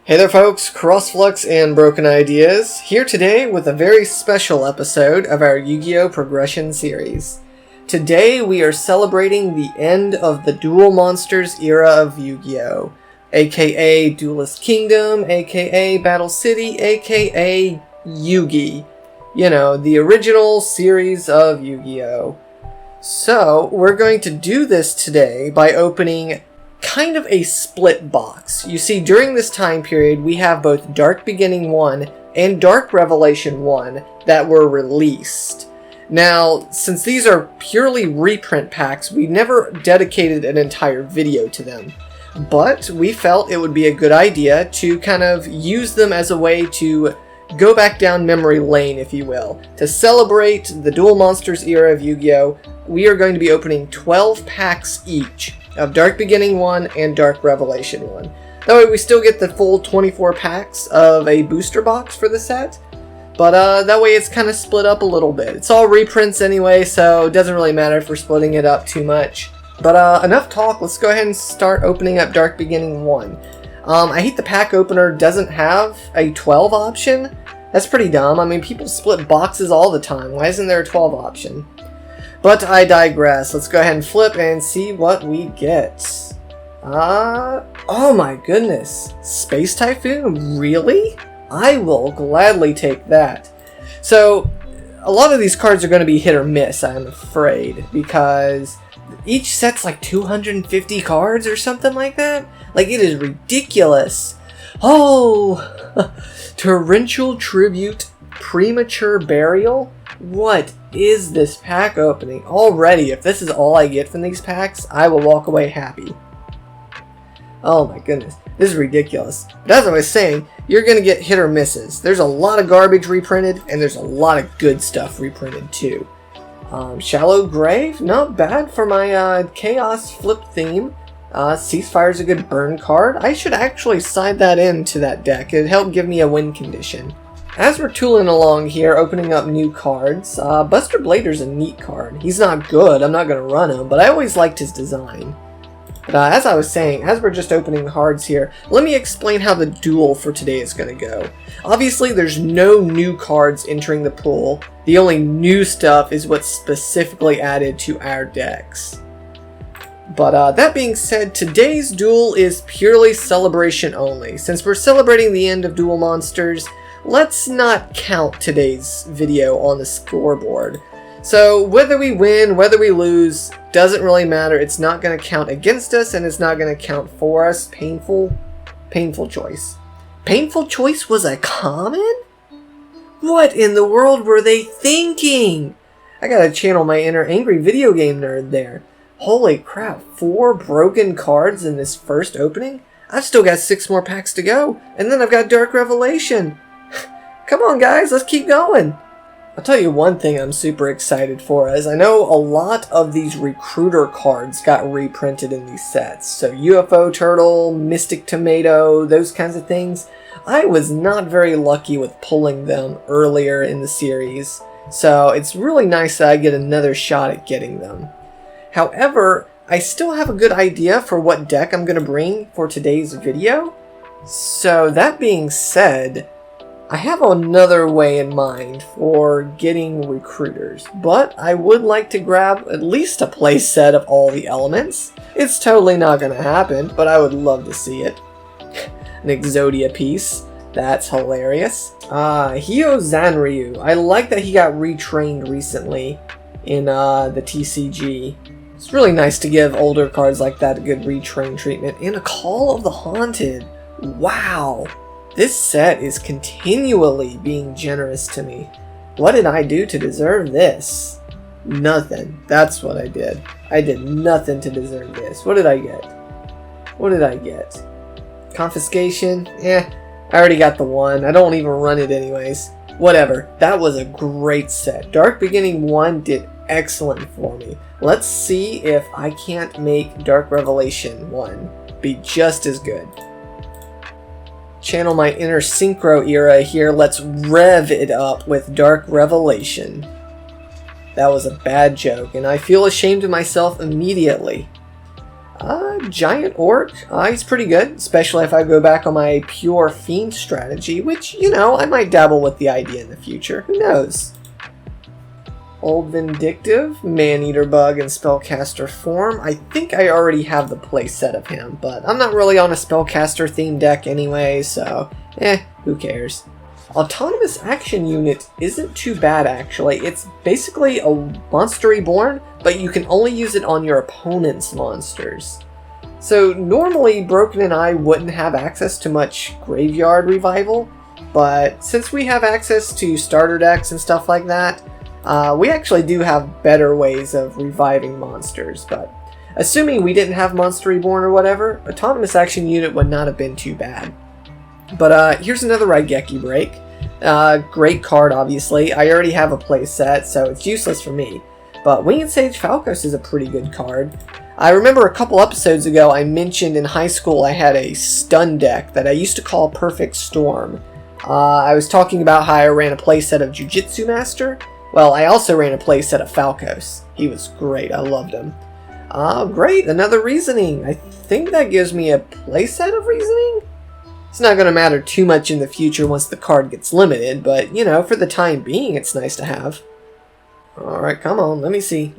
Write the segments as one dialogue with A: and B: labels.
A: Hey there folks, CrossFlux and BrokenIdeas, here today with a very special episode of our Yu-Gi-Oh! Progression series. Today we are celebrating the end of the Duel Monsters era of Yu-Gi-Oh! AKA Duelist Kingdom, AKA Battle City, AKA Yugi. You know, the original series of Yu-Gi-Oh! So, we're going to do this today by opening kind of a split box. You see, during this time period, we have both Dark Beginning 1 and Dark Revelation 1 that were released. Now, since these are purely reprint packs, we never dedicated an entire video to them. But we felt it would be a good idea to kind of use them as a way to go back down memory lane, if you will. To celebrate the Duel Monsters era of Yu-Gi-Oh! We are going to be opening 12 packs each of Dark Beginning 1 and Dark Revelation 1. That way we still get the full 24 packs of a booster box for the set, but that way it's kind of split up a little bit. It's all reprints anyway, so it doesn't really matter if we're splitting it up too much. But enough talk, let's go ahead and start opening up Dark Beginning 1. I hate the pack opener doesn't have a 12 option. That's pretty dumb. I mean, people split boxes all the time. Why isn't there a 12 option? But I digress. Let's go ahead and flip and see what we get. Oh my goodness. Space Typhoon? Really? I will gladly take that. So, a lot of these cards are going to be hit or miss, I'm afraid, because each set's like 250 cards or something like that. Like, it is ridiculous. Oh! Torrential Tribute, Premature Burial? What is this pack opening? Already, if this is all I get from these packs, I will walk away happy. Oh my goodness, this is ridiculous. But as I was saying, you're going to get hit or misses. There's a lot of garbage reprinted, and there's a lot of good stuff reprinted too. Shallow Grave, not bad for my Chaos flip theme. Ceasefire's a good burn card. I should actually side that into that deck. It'd help give me a win condition. As we're tooling along here, opening up new cards, Buster Blader's a neat card. He's not good, I'm not going to run him, but I always liked his design. But as I was saying, as we're just opening cards here, let me explain how the duel for today is going to go. Obviously, there's no new cards entering the pool. The only new stuff is what's specifically added to our decks. But that being said, today's duel is purely celebration only. Since we're celebrating the end of Duel Monsters, let's not count today's video on the scoreboard. So whether we win, whether we lose, doesn't really matter. It's not going to count against us, and it's not going to count for us. Painful choice. Painful choice was a common? What in the world were they thinking? I gotta channel my inner angry video game nerd there. Holy crap, 4 broken cards in this first opening? I've still got 6 more packs to go, and then I've got Dark Revelation. Come on guys, let's keep going. I'll tell you one thing I'm super excited for, as I know a lot of these recruiter cards got reprinted in these sets. So UFO Turtle, Mystic Tomato, those kinds of things. I was not very lucky with pulling them earlier in the series, so it's really nice that I get another shot at getting them. However, I still have a good idea for what deck I'm going to bring for today's video. So that being said, I have another way in mind for getting recruiters, but I would like to grab at least a play set of all the elements. It's totally not going to happen, but I would love to see it. An Exodia piece. That's hilarious. Hyo Zanryu. I like that he got retrained recently in the TCG. It's really nice to give older cards like that a good retrain treatment. And a Call of the Haunted. Wow. This set is continually being generous to me. What did I do to deserve this? Nothing. That's what I did. I did nothing to deserve this. What did I get? What did I get? Confiscation? I already got the one. I don't even run it anyways. Whatever. That was a great set. Dark Beginning 1 did excellent for me. Let's see if I can't make Dark Revelation 1 be just as good. Channel my inner synchro era here. Let's rev it up with Dark Revelation. That was a bad joke, and I feel ashamed of myself immediately. Giant Orc. He's pretty good, especially if I go back on my pure Fiend strategy, which, you know, I might dabble with the idea in the future. Who knows? Old Vindictive, Man-Eater Bug in Spellcaster form. I think I already have the playset of him, but I'm not really on a Spellcaster themed deck anyway, so who cares? Autonomous Action Unit isn't too bad actually. It's basically a Monster Reborn, but you can only use it on your opponent's monsters. So normally Broken and I wouldn't have access to much Graveyard Revival, but since we have access to starter decks and stuff like that, we actually do have better ways of reviving monsters. But assuming we didn't have Monster Reborn or whatever, Autonomous Action Unit would not have been too bad. But here's another Raigeki break. Great card, obviously. I already have a playset, so it's useless for me. But Winged Sage Falcos is a pretty good card. I remember a couple episodes ago I mentioned in high school I had a stun deck that I used to call Perfect Storm. I was talking about how I ran a playset of Jujitsu Master. Well, I also ran a playset of Falcos. He was great, I loved him. Great, another Reasoning. I think that gives me a playset of Reasoning? It's not going to matter too much in the future once the card gets limited, but, you know, for the time being, it's nice to have. Alright, come on, let me see.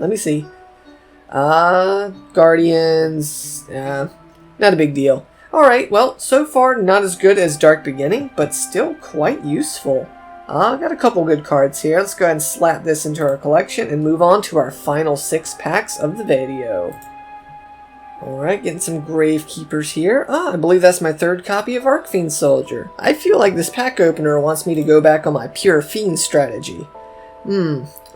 A: Guardians, not a big deal. Alright, well, so far not as good as Dark Beginning, but still quite useful. Got a couple good cards here. Let's go ahead and slap this into our collection and move on to our final 6 packs of the video. Alright, getting some Gravekeepers here. I believe that's my 3rd copy of Arcfiend Soldier. I feel like this pack opener wants me to go back on my pure Fiend strategy.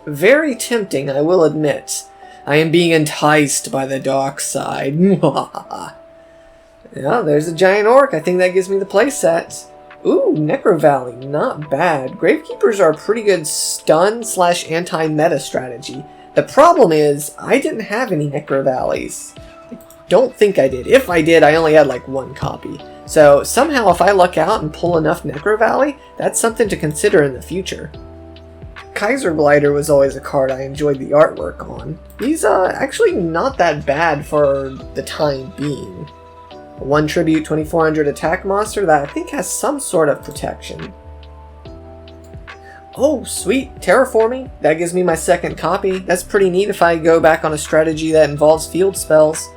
A: Very tempting, I will admit. I am being enticed by the dark side. Yeah, there's a Giant Orc. I think that gives me the playset. Ooh, Necro Valley, not bad. Gravekeepers are a pretty good stun / anti-meta strategy. The problem is, I didn't have any Necro Valleys. Don't think I did. If I did, I only had like 1 copy. So somehow if I luck out and pull enough Necro Valley, that's something to consider in the future. Kaiser Glider was always a card I enjoyed the artwork on. He's actually not that bad for the time being. 1 tribute 2400 attack monster that I think has some sort of protection. Oh, sweet. Terraforming. That gives me my 2nd copy. That's pretty neat if I go back on a strategy that involves field spells.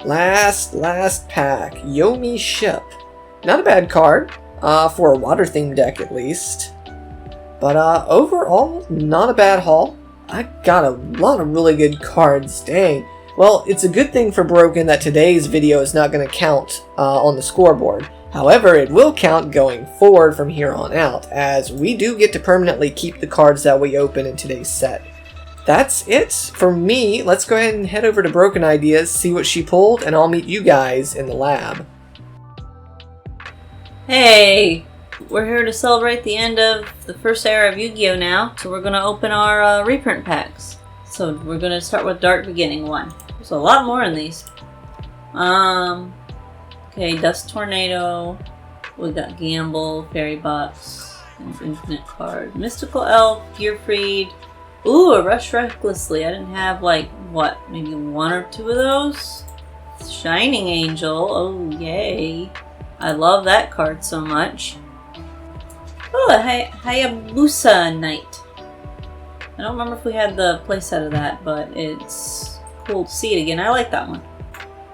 A: Last pack. Yomi Ship. Not a bad card, for a water themed deck at least. But overall, not a bad haul. I got a lot of really good cards, dang. Well, it's a good thing for Broken that today's video is not going to count on the scoreboard. However, it will count going forward from here on out, as we do get to permanently keep the cards that we open in today's set. That's it for me. Let's go ahead and head over to Broken Ideas, see what she pulled, and I'll meet you guys in the lab.
B: Hey! We're here to celebrate the end of the first era of Yu-Gi-Oh now, so we're going to open our reprint packs. So we're going to start with Dark Beginning 1. There's a lot more in these. Okay, Dust Tornado. We got Gamble, Fairy Box, and Infinite Card. Mystical Elf, Gearfried. Ooh, a Rush Recklessly. I didn't have like, what, maybe 1 or 2 of those? Shining Angel. Oh, yay. I love that card so much. Oh, a Hayabusa Knight. I don't remember if we had the playset of that, but it's cool to see it again. I like that one.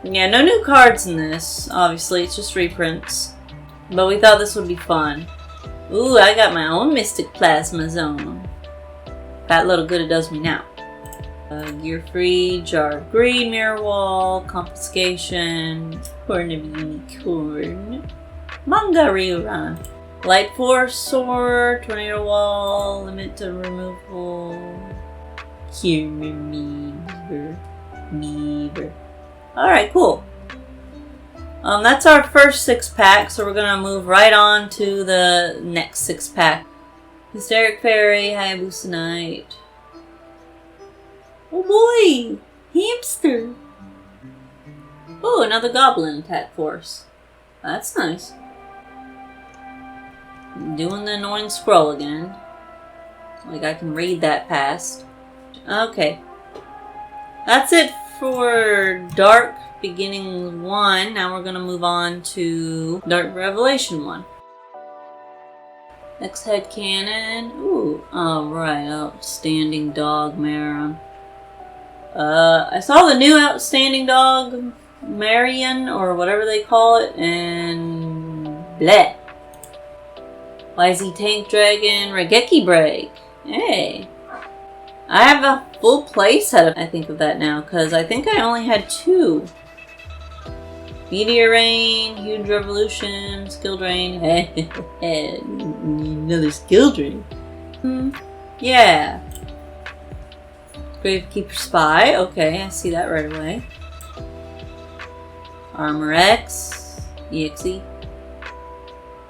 B: Yeah, no new cards in this. Obviously, it's just reprints. But we thought this would be fun. Ooh, I got my own Mystic Plasma Zone. That little good it does me now. Gearfried, Jar of Greed, Mirror Wall, Confiscation, Horn of Unicorn, Manga Ryuran, Light Force, Sword, Tornado Wall, Limit to Removal, Meaver. Alright, cool. That's our first 6 pack, so we're gonna move right on to the next 6 pack. Hysteric Fairy, Hayabusa Knight. Oh boy! Hamster! Oh, another Goblin Attack Force. That's nice. Doing the annoying scroll again. Like I can read that past. Okay. That's it for Dark Beginning 1. Now we're gonna move on to Dark Revelation 1. Next head cannon. Ooh, alright, Outstanding Dog Maron. I saw the new Outstanding Dog Marion, or whatever they call it, and bleh. YZ Tank Dragon, Regeki Break. Hey. I have a full playset, I think, of that now, because I think I only had 2. Meteor Rain, Huge Revolution, Skill Drain. Another Skill Drain. Yeah. Gravekeeper Spy. Okay, I see that right away. Armor X. EXE.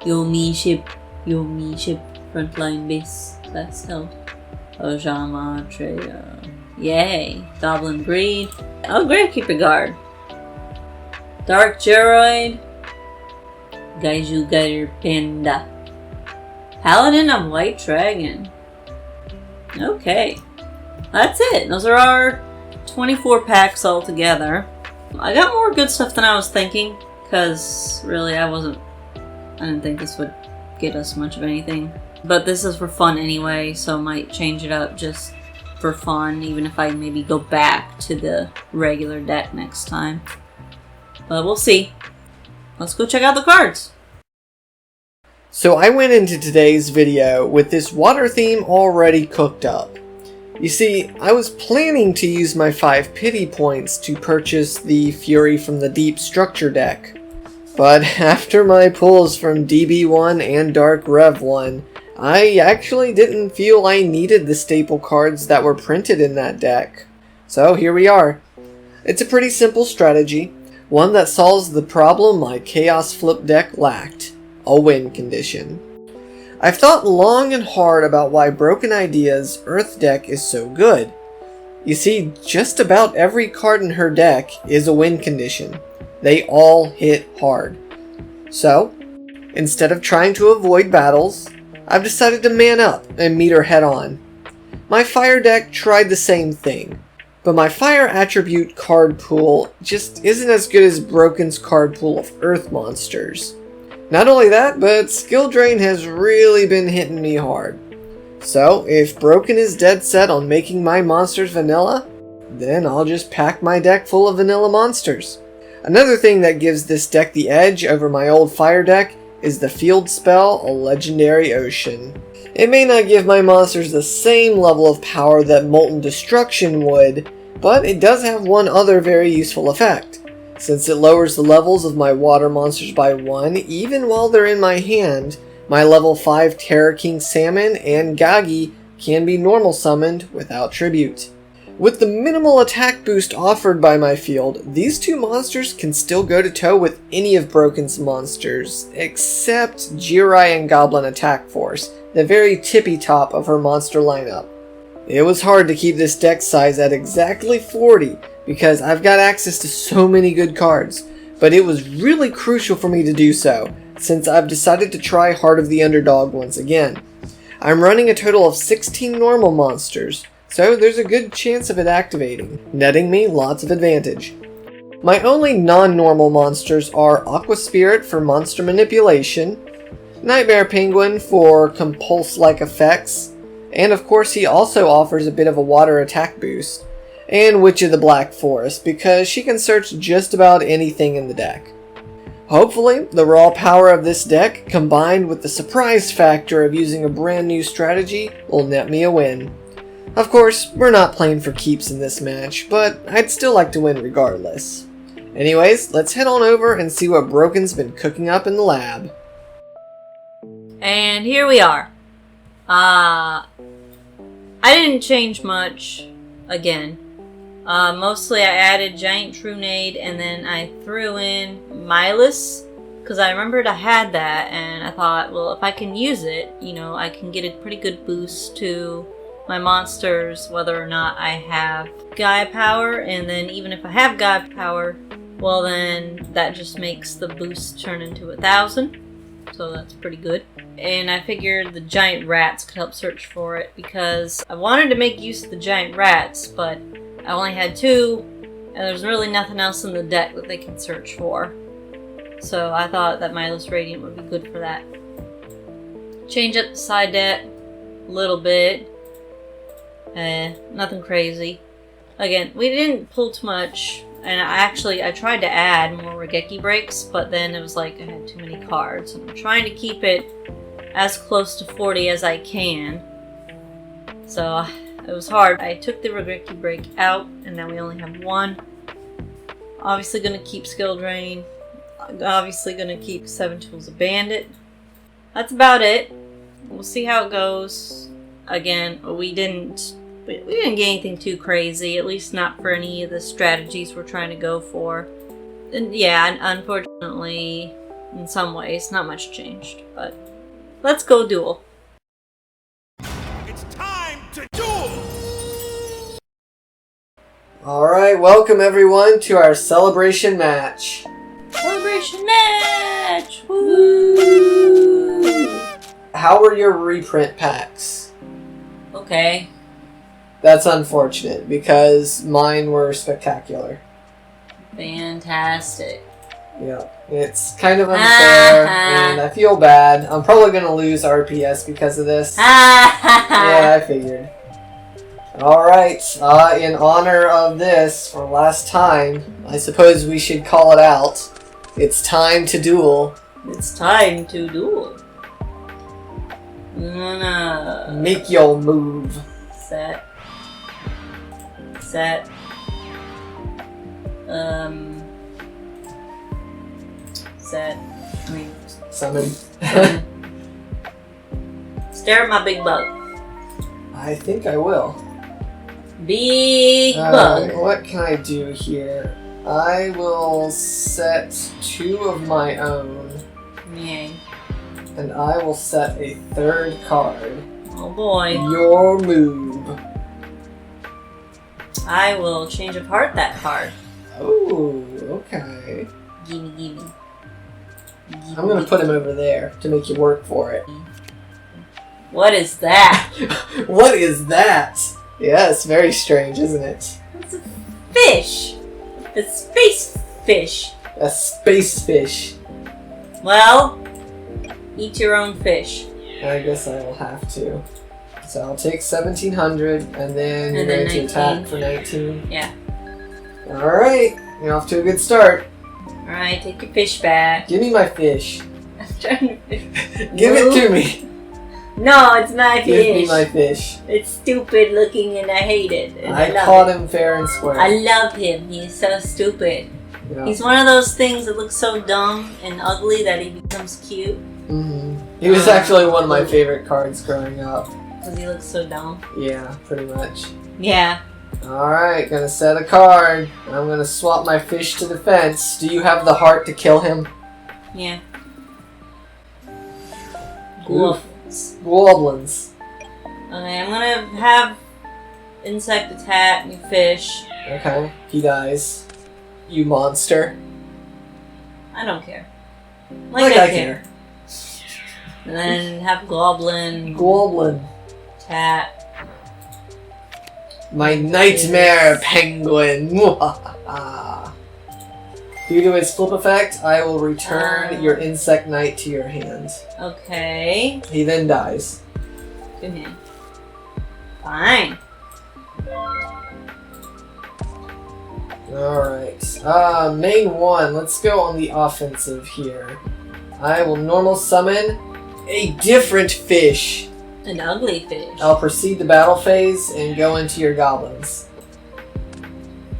B: Yomi Ship. Frontline Base. That's held. Ojama Treya. Yay. Goblin Greed. Oh, Gravekeeper Guard. Dark Geroid. Gaiju Gator Panda. Paladin of White Dragon. Okay. That's it. Those are our 24 packs all together. I got more good stuff than I was thinking, because really I didn't think this would get us much of anything. But this is for fun anyway, so I might change it up just for fun, even if I maybe go back to the regular deck next time. But we'll see. Let's go check out the cards.
A: So I went into today's video with this water theme already cooked up. You see, I was planning to use my 5 pity points to purchase the Fury from the Deep structure deck. But after my pulls from DB1 and Dark Rev 1, I actually didn't feel I needed the staple cards that were printed in that deck. So here we are. It's a pretty simple strategy, one that solves the problem my Chaos Flip deck lacked, a win condition. I've thought long and hard about why BrokenIdeas' Earth deck is so good. You see, just about every card in her deck is a win condition. They all hit hard. So, instead of trying to avoid battles, I've decided to man up and meet her head on. My Fire deck tried the same thing, but my Fire attribute card pool just isn't as good as Broken's card pool of Earth monsters. Not only that, but Skill Drain has really been hitting me hard. So, if Broken is dead set on making my monsters vanilla, then I'll just pack my deck full of vanilla monsters. Another thing that gives this deck the edge over my old Fire deck is the field spell, a Legendary Ocean. It may not give my monsters the same level of power that Molten Destruction would, but it does have one other very useful effect. Since it lowers the levels of my water monsters by 1 even while they're in my hand, my level 5 Terror King Salmon and Gagi can be normal summoned without tribute. With the minimal attack boost offered by my field, these two monsters can still go to toe with any of Broken's monsters, except Jirai and Goblin Attack Force, the very tippy top of her monster lineup. It was hard to keep this deck size at exactly 40 because I've got access to so many good cards, but it was really crucial for me to do so, since I've decided to try Heart of the Underdog once again. I'm running a total of 16 normal monsters, so there's a good chance of it activating, netting me lots of advantage. My only non-normal monsters are Aqua Spirit for monster manipulation, Nightmare Penguin for compulse-like effects, and of course he also offers a bit of a water attack boost, and Witch of the Black Forest because she can search just about anything in the deck. Hopefully, the raw power of this deck, combined with the surprise factor of using a brand new strategy, will net me a win. Of course, we're not playing for keeps in this match, but I'd still like to win regardless. Anyways, let's head on over and see what Broken's been cooking up in the lab.
B: And here we are. I didn't change much, again. Mostly I added Giant Trunade and then I threw in Milas, because I remembered I had that and I thought, well, if I can use it, I can get a pretty good boost to my monsters, whether or not I have Gaia power, and then even if I have Gaia power, well then that just makes the boost turn into 1,000, so that's pretty good. And I figured the giant rats could help search for it, because I wanted to make use of the giant rats, but I only had 2, And there's really nothing else in the deck that they can search for. So I thought that Mindless Radiant would be good for that. Change up the side deck a little bit. Nothing crazy. Again, we didn't pull too much. And I tried to add more Regeki breaks, but then it was like I had too many cards. And I'm trying to keep it as close to 40 as I can. So it was hard. I took the Regeki break out, and now we only have one. Obviously gonna keep Skill Drain. Obviously gonna keep 7 Tools of Bandit. That's about it. We'll see how it goes. Again, we didn't get anything too crazy, at least not for any of the strategies we're trying to go for. And yeah, unfortunately, in some ways, not much changed. But let's go duel.
C: It's time to duel!
A: Alright, welcome everyone to our celebration match.
B: Celebration match! Woo!
A: How were your reprint packs?
B: Okay.
A: That's unfortunate, because mine were spectacular.
B: Fantastic.
A: Yeah, it's kind of unfair, and I feel bad. I'm probably going to lose RPS because of this. Yeah, I figured. Alright, in honor of this, for last time, I suppose we should call it out. It's time to duel.
B: It's time to duel. No.
A: Make your move.
B: Set. Set. Set. I mean,
A: Summon.
B: stare at my big bug.
A: I think I will.
B: Big bug.
A: What can I do here? I will set 2 of my own.
B: Yay.
A: And I will set a 3rd card.
B: Oh boy.
A: Your move.
B: I will change of heart that card.
A: Oh, okay.
B: Gimme.
A: I'm gonna put him over there to make you work for it.
B: What is that?
A: What is that? Yeah, it's very strange, isn't it?
B: It's a fish. A space fish.
A: A space fish.
B: Well, eat your own fish.
A: I guess I will have to. So I'll take 1700 and then you're
B: And then
A: going to
B: 19.
A: attack for 19.
B: Yeah.
A: Alright, you're off to a good start.
B: Alright, take your fish back.
A: Give me my fish.
B: I'm trying to fish.
A: Give it to me.
B: No, it's my fish.
A: Give me my fish.
B: It's stupid looking and I hate it. And
A: I
B: love
A: caught
B: it.
A: him fair and square.
B: I love him. He's so stupid.
A: Yeah.
B: He's one of those things that looks so dumb and ugly that he becomes cute.
A: Mm-hmm. He was actually one of my favorite cards growing up.
B: Because he looks so dumb.
A: Yeah, pretty much.
B: Yeah.
A: Alright, gonna set a card. I'm gonna swap my fish to the fence. Do you have the heart to kill him?
B: Yeah.
A: Oof.
B: Goblins.
A: Goblins.
B: Okay, I'm gonna have insect attack your fish.
A: Okay, he dies. You monster.
B: I don't care.
A: Like I care.
B: And then have goblin
A: Goblin.
B: attack.
A: My nightmare penguin. Due to its flip effect, I will return your insect knight to your hand.
B: Okay.
A: He then dies.
B: Good hand. Fine.
A: Alright. Main 1. Let's go on the offensive here. I will normal summon a different fish.
B: An ugly fish.
A: I'll proceed the battle phase and go into your goblins.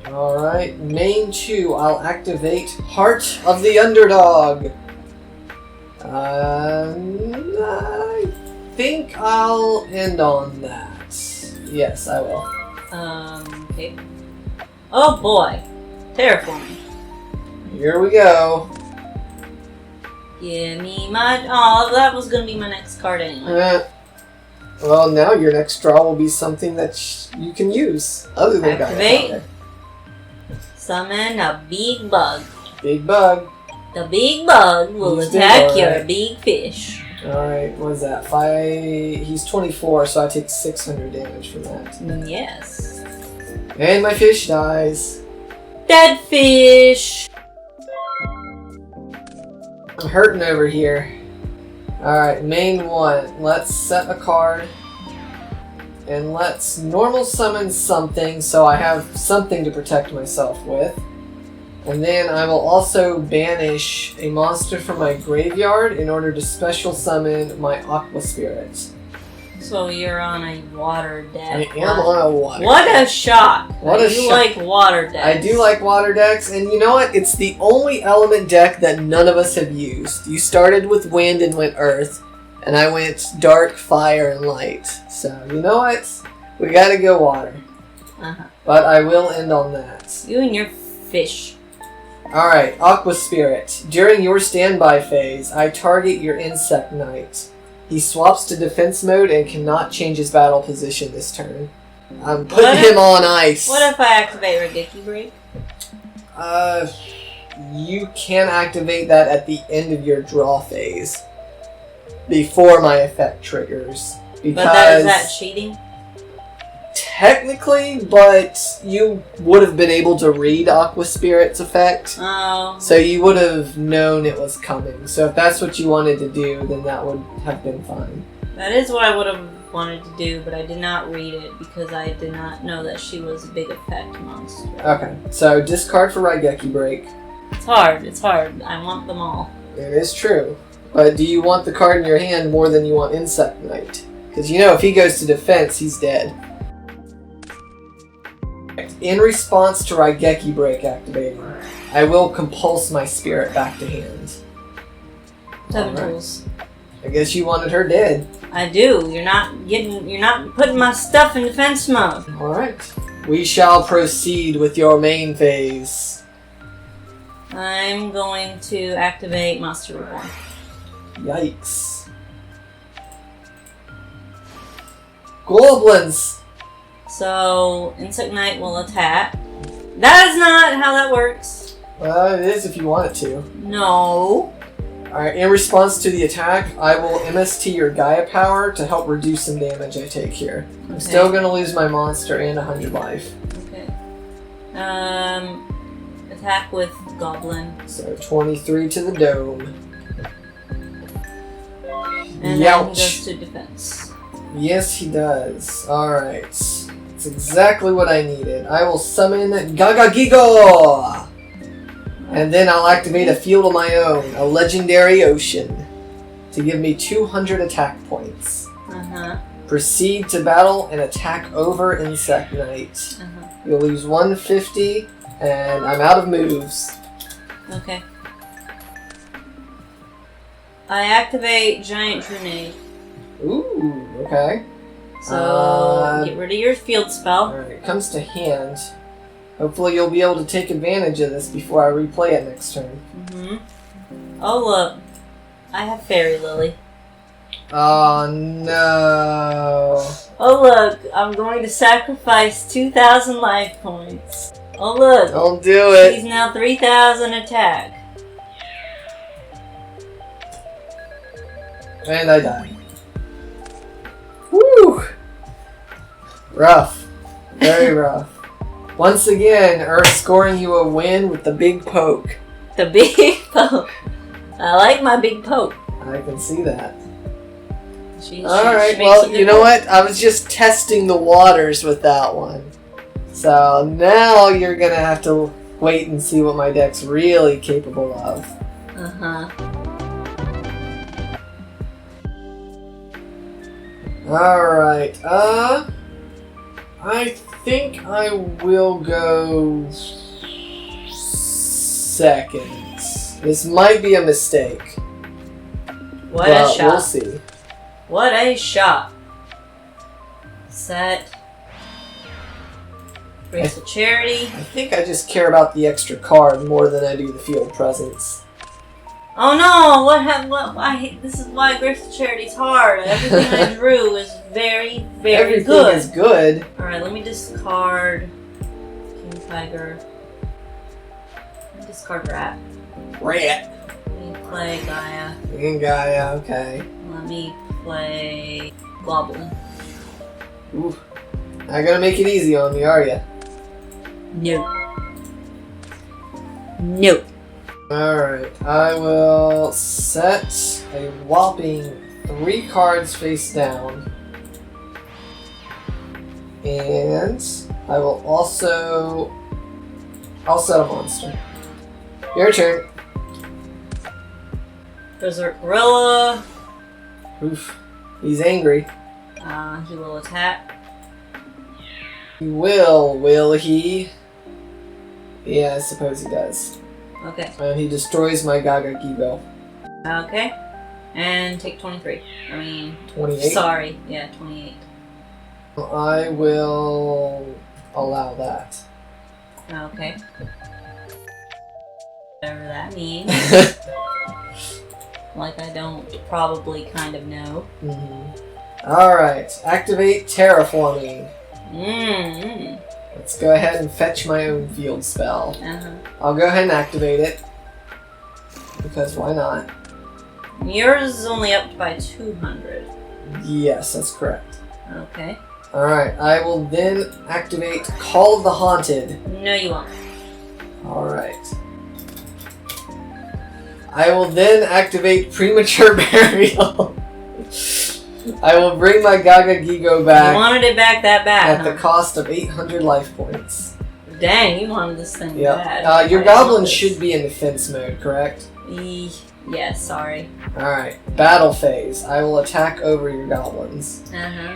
A: Alright, main 2, I'll activate Heart of the Underdog. I think I'll end on that. Yes, I will.
B: Okay. Oh boy. Terraforming.
A: Here we go.
B: Give me my... Oh, that was gonna be my next card anyway.
A: Well, now your next draw will be something that you can use, other than
B: Activate.
A: Gaia.
B: Summon a big bug.
A: Big bug.
B: The big bug will
A: He's
B: attack
A: big,
B: your
A: alright.
B: big fish.
A: Alright, what is that? He's 24, so I take 600 damage from that.
B: Yes.
A: And my fish dies.
B: dead fish.
A: I'm hurting over here. Alright, main one. Let's set a card. And let's normal summon something so I have something to protect myself with. And then I will also banish a monster from my graveyard in order to special summon my Aqua Spirit.
B: So you're on a water deck.
A: I am on a water
B: What
A: deck.
B: a shock.
A: What a
B: You
A: shock.
B: like water decks.
A: I do like water decks, and you know what? It's the only element deck that none of us have used. You started with wind and went earth, and I went dark, fire, and light. So, you know what? We gotta go water.
B: Uh-huh.
A: But I will end on that.
B: You and your fish.
A: Alright, Aqua Spirit. During your standby phase, I target your Insect Knight. He swaps to defense mode and cannot change his battle position this turn. I'm putting him on ice.
B: What if I activate Raigeki Break?
A: You can activate that at the end of your draw phase. Before my effect triggers. Because
B: Is that cheating?
A: technically, but you would have been able to read Aqua Spirit's effect.
B: Oh.
A: So you would have known it was coming. So if that's what you wanted to do, then that would have been fine.
B: That is what I would have wanted to do, but I did not read it because I did not know that she was a big effect monster.
A: Okay, so discard for Raigeki Break.
B: It's hard. It's hard. I want them all.
A: It is true. But do you want the card in your hand more than you want Insect Knight? Because you know if he goes to defense, he's dead. In response to Raigeki Break activating, I will compulse my spirit back to hand.
B: 7
A: Alright.
B: tools.
A: I guess you wanted her dead.
B: I do. You're not putting my stuff in defense mode.
A: Alright. We shall proceed with your main phase.
B: I'm going to activate Monster Reborn.
A: Yikes. Goblins!
B: So, Insect Knight will attack. That is not how that works.
A: Well, it is if you want it to.
B: No.
A: Alright, in response to the attack, I will MST your Gaia power to help reduce some damage I take here. I'm still gonna lose my monster and 100 life.
B: Okay. Attack with Goblin.
A: So 23 to the dome.
B: And then he goes to defense.
A: Yes, he does. Alright. That's exactly what I needed. I will summon Gagagigo! And then I'll activate a field of my own, a legendary ocean, to give me 200 attack points.
B: Uh-huh.
A: Proceed to battle and attack over Insect Knight.
B: Uh-huh.
A: You'll lose 150, and I'm out of moves.
B: Okay. I activate Giant Grenade.
A: Ooh, okay.
B: So, get rid of your field spell.
A: Alright, it comes to hand. Hopefully you'll be able to take advantage of this before I replay it next turn.
B: Mm-hmm. Oh, look. I have Fairy Lily.
A: Oh, no.
B: Oh, look. I'm going to sacrifice 2,000 life points. Oh, look.
A: Don't do it.
B: She's now 3,000 attack.
A: And I die. Woo! Rough. Very rough. Once again, Earth scoring you a win with the big poke.
B: The big poke. I like my big poke.
A: I can see that.
B: She
A: Alright,
B: makes
A: well,
B: a good
A: you know
B: poke.
A: what? I was just testing the waters with that one. So now you're gonna have to wait and see what my deck's really capable of.
B: Uh-huh.
A: Alright, I think I will go second. This might be a mistake.
B: What
A: but
B: a shot.
A: We'll see.
B: What a shot. Set. Grace of Charity.
A: I think I just care about the extra card more than I do the field presence.
B: Oh no! This is why Grace of Charity's hard. Everything I drew is very, very
A: Everything
B: good.
A: is good.
B: Alright, let me discard King Tiger. Let me discard Rat.
A: Rat.
B: Let me play Gaia.
A: And Gaia, okay.
B: Let me play Goblin.
A: Ooh. Not gonna make it easy on me, are ya?
B: No. No.
A: Alright, I will set a whopping 3 cards face down. And I will also... I'll set a monster. Your turn.
B: Berserk Gorilla.
A: Oof. He's angry.
B: He will attack.
A: He will he? Yeah, I suppose he does.
B: Okay.
A: And he destroys my YuGiOh.
B: Okay. And take 23. I mean...
A: 28?
B: Sorry. Yeah, 28.
A: I will allow that.
B: Okay. Whatever that means. Like I don't probably kind of know.
A: Alright, activate terraforming.
B: Mm-hmm.
A: Let's go ahead and fetch my own field spell.
B: Uh-huh.
A: I'll go ahead and activate it. Because why not?
B: Yours is only up by 200.
A: Yes, that's correct.
B: Okay.
A: Alright, I will then activate Call of the Haunted.
B: No, you won't.
A: Alright. I will then activate Premature Burial. I will bring my YuGiOh back.
B: You wanted it back that bad,
A: at the cost of 800 life points.
B: Dang, you wanted this thing bad.
A: Your goblin should be in defense mode, correct?
B: Yes, sorry.
A: Alright, battle phase. I will attack over your goblins.
B: Uh-huh.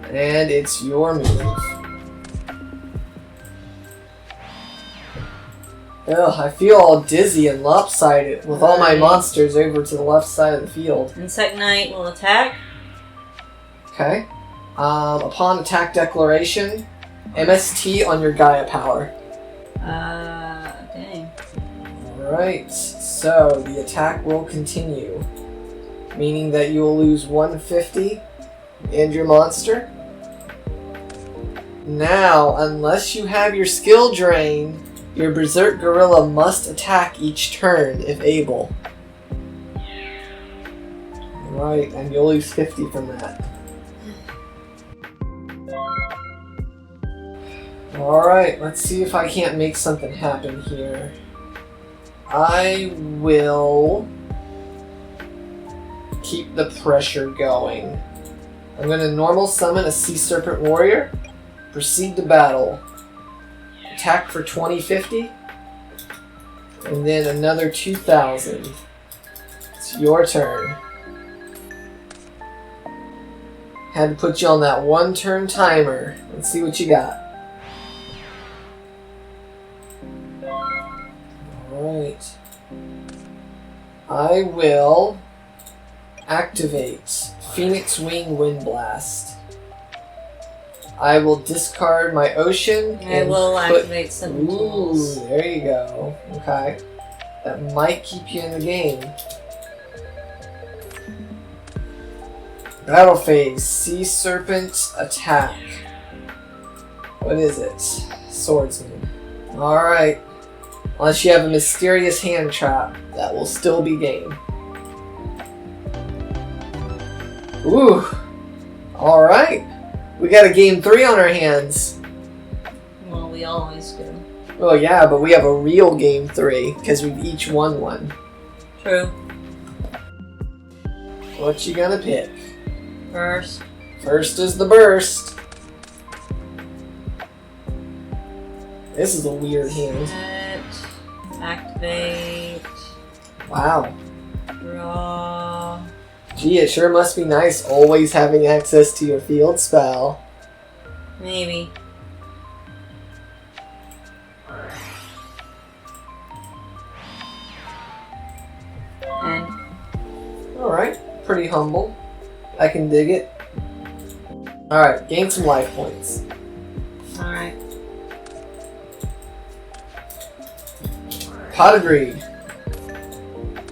A: And it's your move. Ugh, I feel all dizzy and lopsided with all my monsters over to the left side of the field.
B: Insect Knight will attack.
A: Okay. Upon attack declaration, MST on your Gaia power.
B: Dang.
A: Alright, so the attack will continue. Meaning that you will lose 150 and your monster. Now, unless you have your skill drain, your Berserk Gorilla must attack each turn if able. Right, and you'll lose 50 from that. Alright, let's see if I can't make something happen here. I will keep the pressure going. I'm going to normal summon a Sea Serpent Warrior. Proceed to battle. Attack for 2050. And then another 2000. It's your turn. Had to put you on that 1 turn timer. Let's see what you got. Alright. I will activate Phoenix Wing Wind Blast. I will discard my ocean.
B: I will activate some tools.
A: Ooh, there you go. Okay. That might keep you in the game. Battle phase. Sea Serpent attack. What is it? Swordsman. Alright. Unless you have a mysterious hand trap, that will still be game. Ooh. Alright. We got a game 3 on our hands.
B: Well, we always do.
A: Well, yeah, but we have a real game 3, because we've each won one.
B: True.
A: What you gonna pick?
B: First.
A: First is the burst. This is a weird hand.
B: Set. Activate.
A: Wow.
B: Draw.
A: Gee, it sure must be nice always having access to your field spell.
B: Maybe. And.
A: Alright, pretty humble. I can dig it. Alright, gain some life points.
B: Alright.
A: Pot of Greed.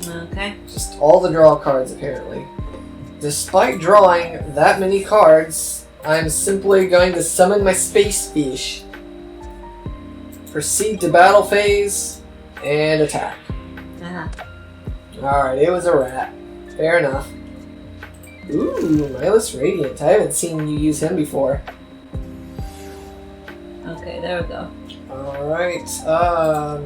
B: Okay.
A: Just all the draw cards, apparently. Despite drawing that many cards, I'm simply going to summon my Space Fish. Proceed to battle phase, and attack.
B: Uh-huh.
A: Alright, it was a rat. Fair enough. Ooh, Mindless Radiant. I haven't seen you use him before.
B: Okay, there we go.
A: Alright,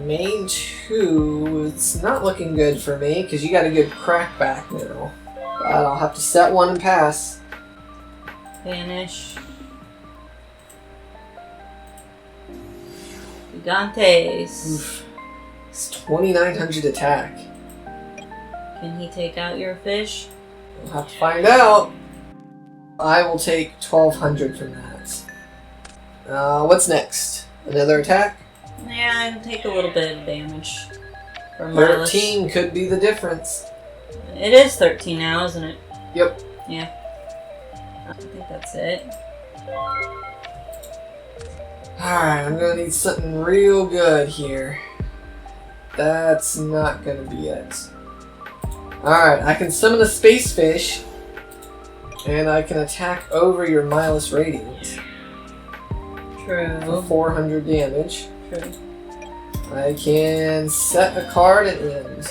A: main 2, it's not looking good for me, because you got a good crack back now. But I'll have to set one and pass.
B: Vanish. Gigantes.
A: Oof. It's 2,900 attack.
B: Can he take out your fish?
A: We'll have to find out. I will take 1,200 from that. What's next? Another attack?
B: Yeah, I can take a little bit of damage. For Miles.
A: 13 could be the difference.
B: It is 13 now, isn't it?
A: Yep.
B: Yeah. I think that's it.
A: Alright, I'm gonna need something real good here. That's not gonna be it. Alright, I can summon a space fish, and I can attack over your Miles Radiant.
B: True.
A: For 400 damage.
B: True.
A: I can set a card and end.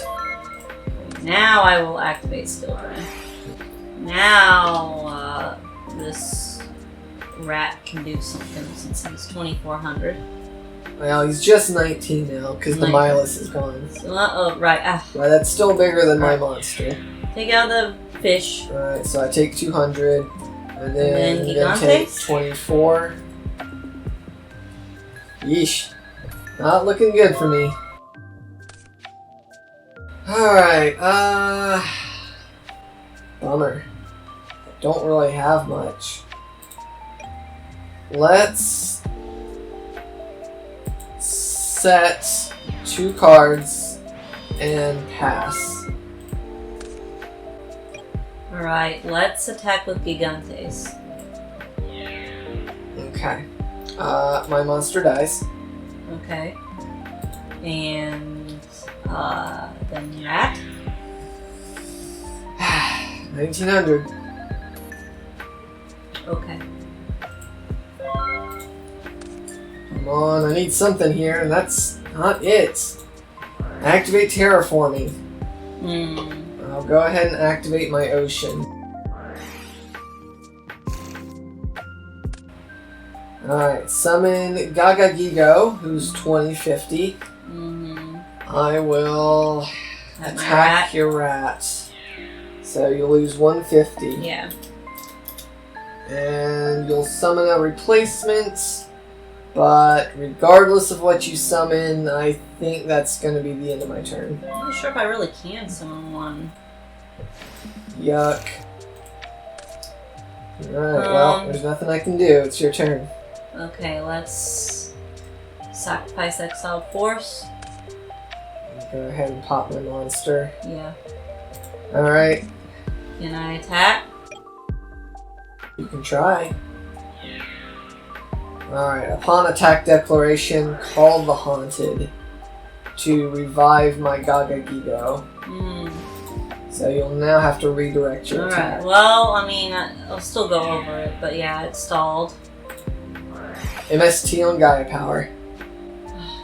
B: Now I will activate Skill Drain. Now, this rat can do something since he's 2,400.
A: Well, he's just 19 now, because the Miles is gone.
B: So, right.
A: Well, that's still bigger than my monster.
B: Take out the fish.
A: Alright, so I take 200, and then I'm gonna take
B: Gigantes?
A: 24. Yeesh. Not looking good for me. Alright, bummer. I don't really have much. Let's set 2 cards and pass.
B: Alright, let's attack with Gigantes.
A: Okay. My monster dies.
B: Okay. And, then rat.
A: 1900.
B: Okay.
A: Come on, I need something here, and that's not it. Activate terraforming. I'll go ahead and activate my ocean. Alright, summon YuGiOh, who's 2050. I will attack your rat. So you'll lose 150.
B: Yeah.
A: And you'll summon a replacement. But regardless of what you summon, I think that's going to be the end of my turn.
B: I'm not sure if I really can summon one.
A: Yuck. Alright, well, there's nothing I can do. It's your turn.
B: Okay, let's sacrifice Exiled Force.
A: Go ahead and pop my monster.
B: Yeah.
A: Alright,
B: Can I attack?
A: you can try. Alright, upon attack declaration, call the Haunted to revive my YuGiOh. So you'll now have to redirect your attack.
B: Alright, well, I mean, I'll still go over it, but yeah, it's stalled.
A: MST on Gaia Power.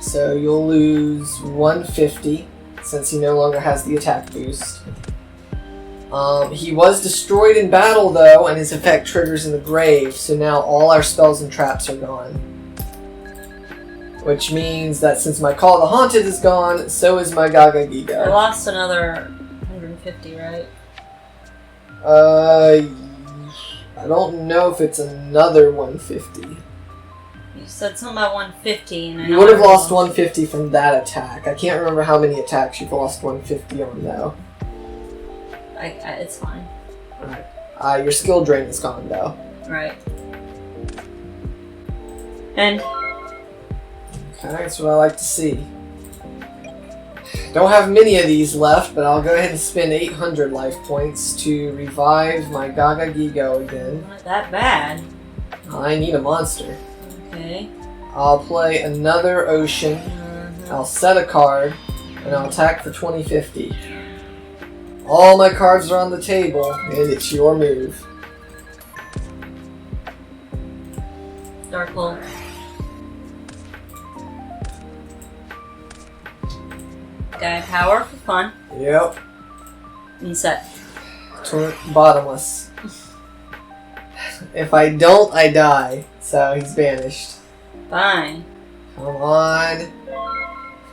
A: So you'll lose 150 since he no longer has the attack boost. He was destroyed in battle though, and his effect triggers in the grave, so now all our spells and traps are gone. Which means that since my Call of the Haunted is gone, so is my YuGiOh.
B: I lost another 150, right?
A: I don't know if it's another 150.
B: You said something about 150, and I
A: You
B: know
A: would have
B: I
A: lost 150 from that attack. I can't remember how many attacks you've lost 150 on though.
B: It's fine.
A: Alright. Your skill drain is gone though.
B: Right. And
A: Okay, that's what I like to see. Don't have many of these left, but I'll go ahead and spend 800 life points to revive my YuGiOh again.
B: not that bad.
A: I need a monster.
B: Okay.
A: I'll play another ocean. I'll set a card, and I'll attack for 2050. All my cards are on the table, and it's your move.
B: Dark Hole. Gaia Power for fun.
A: Yep.
B: And set.
A: Bottomless. If I don't, I die. So he's banished.
B: Fine.
A: Come on.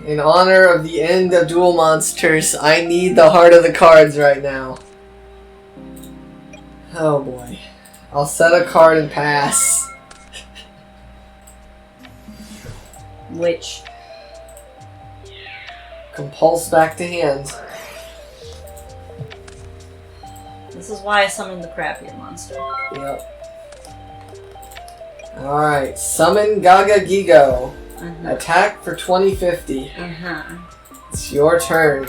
A: In honor of the end of Duel Monsters, I need the heart of the cards right now. Oh boy. I'll set a card and pass.
B: Which?
A: Compulse back to hand.
B: This is why I summoned the crappier monster.
A: Yep. Alright, summon Gaga Gigo. Attack for 2050. It's your turn.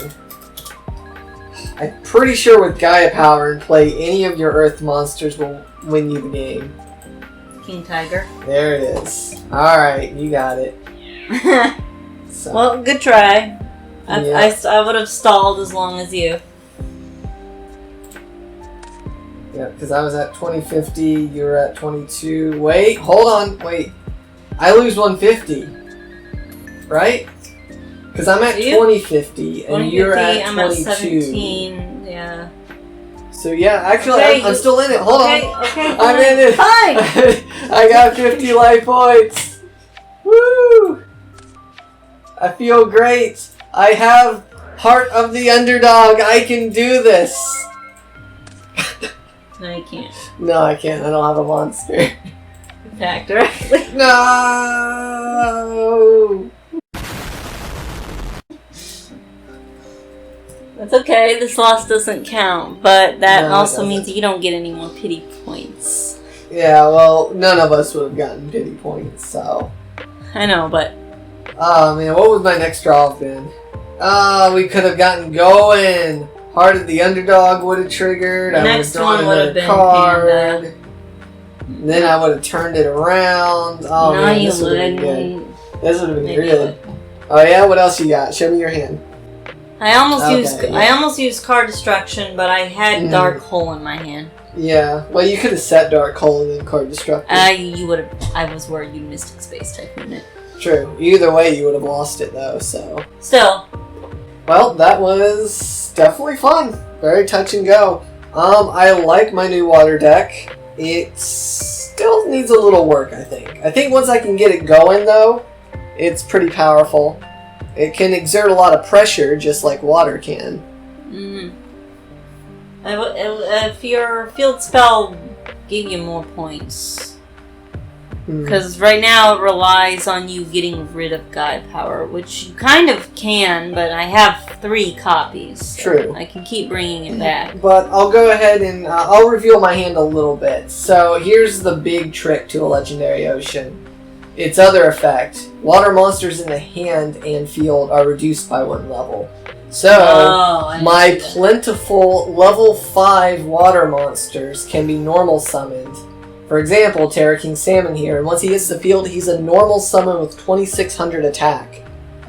A: I'm pretty sure with Gaia Power and play, any of your Earth monsters will win you the game.
B: King Tiger.
A: There it is. Alright, you got it. So.
B: Well, good try. I would have stalled as long as you.
A: Yeah, because I was at 2050, you were at 22. Wait, hold on, wait. I lose 150, right? Because I'm at 2050 and you're at 22.
B: I'm at 17, yeah.
A: So yeah, actually,
B: okay,
A: I'm still in it. Hold on.
B: Okay,
A: I'm in it.
B: Fine.
A: I got 50 life points. Woo! I feel great. I have Heart of the Underdog. I can do this.
B: No, you can't.
A: No, I can't. I don't have a monster.
B: Attack directly.
A: No!
B: That's okay. This loss doesn't count, but that
A: No,
B: also means you don't get any more pity points.
A: Yeah, well, none of us would have gotten pity points, so...
B: I know, but...
A: Oh, man, what would my next draw have been? We could have gotten going! Heart of the Underdog would have triggered.
B: The next one would have been
A: card.
B: Panda.
A: Then I would have turned it around. Oh,
B: no,
A: man,
B: you
A: this would have been good.
B: wouldn't.
A: This would have been
B: Maybe
A: good. Oh, yeah? What else you got? Show me your hand.
B: I almost used card destruction, but I had Dark Hole in my hand.
A: Yeah. Well, you could have set Dark Hole and then card destruction.
B: You would have. I was worried you Mystic Space Typhoon it.
A: True. Either way, you would have lost it, though, so...
B: Still.
A: Well, that was definitely fun. Very touch and go. I like my new water deck. It still needs a little work, I think. I think once I can get it going, though, it's pretty powerful. It can exert a lot of pressure, just like water can.
B: If your field spell gave you more points. Because right now it relies on you getting rid of Gaia Power, which you kind of can, but I have 3 copies. So
A: True.
B: I can keep bringing it back.
A: But I'll go ahead and I'll reveal my hand a little bit. So here's the big trick to a Legendary Ocean. Its other effect. Water monsters in the hand and field are reduced by 1 level. So, my plentiful level 5 water monsters can be normal summoned. For example, Terra King Salmon here, and once he hits the field, he's a normal summon with 2600 attack.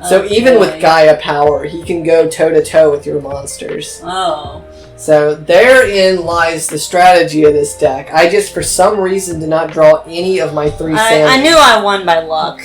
A: So even with Gaia Power, he can go toe-to-toe with your monsters.
B: Oh.
A: So therein lies the strategy of this deck. I just, for some reason, did not draw any of my 3 salmons.
B: I knew I won by luck.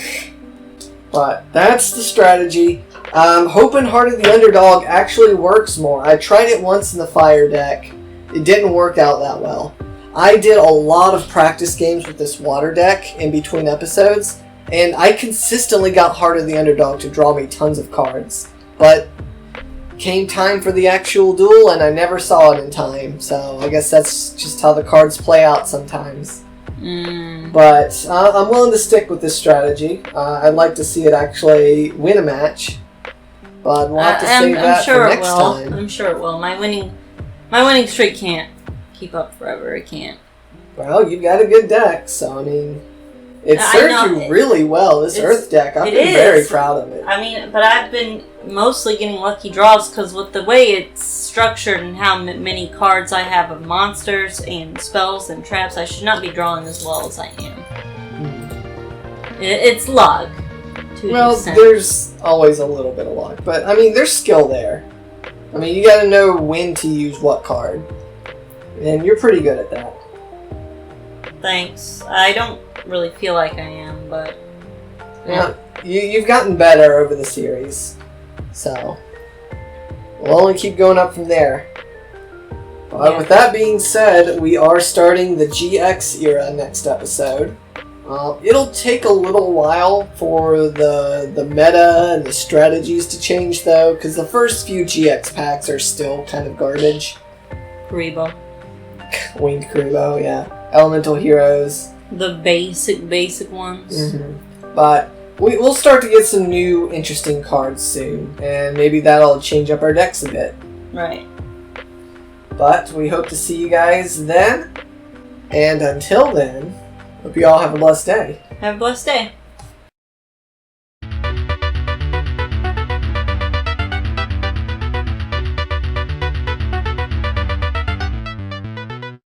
A: But that's the strategy. Hoping Heart of the Underdog actually works more. I tried it once in the Fire deck. It didn't work out that well. I did a lot of practice games with this water deck in between episodes, and I consistently got Heart of the Underdog to draw me tons of cards. But came time for the actual duel, and I never saw it in time, so I guess that's just how the cards play out sometimes. But I'm willing to stick with this strategy. I'd like to see it actually win a match, but we'll have to save that for next time.
B: I'm sure it will. My winning streak can't keep up forever. It can't.
A: Well, you've got a good deck, so I mean, it serves you really well. This Earth deck, I've been very proud of it.
B: I mean, but I've been mostly getting lucky draws because with the way it's structured and how many cards I have of monsters and spells and traps, I should not be drawing as well as I am. It's luck.
A: Well, there's always a little bit of luck, but I mean, there's skill there. I mean, you got to know when to use what card, and you're pretty good at that.
B: Thanks. I don't really feel like I am, but
A: yeah, you've gotten better over the series, so we'll only keep going up from there. But with that being said, we are starting the GX era next episode. It'll take a little while for the meta and the strategies to change, though, because the first few GX packs are still kind of garbage.
B: Karibo.
A: Winged Karibo, yeah. Elemental Heroes.
B: The basic ones.
A: Mm-hmm. But we'll start to get some new interesting cards soon, and maybe that'll change up our decks a bit.
B: Right.
A: But we hope to see you guys then, and until then, hope you all have a blessed day.
B: Have a blessed day.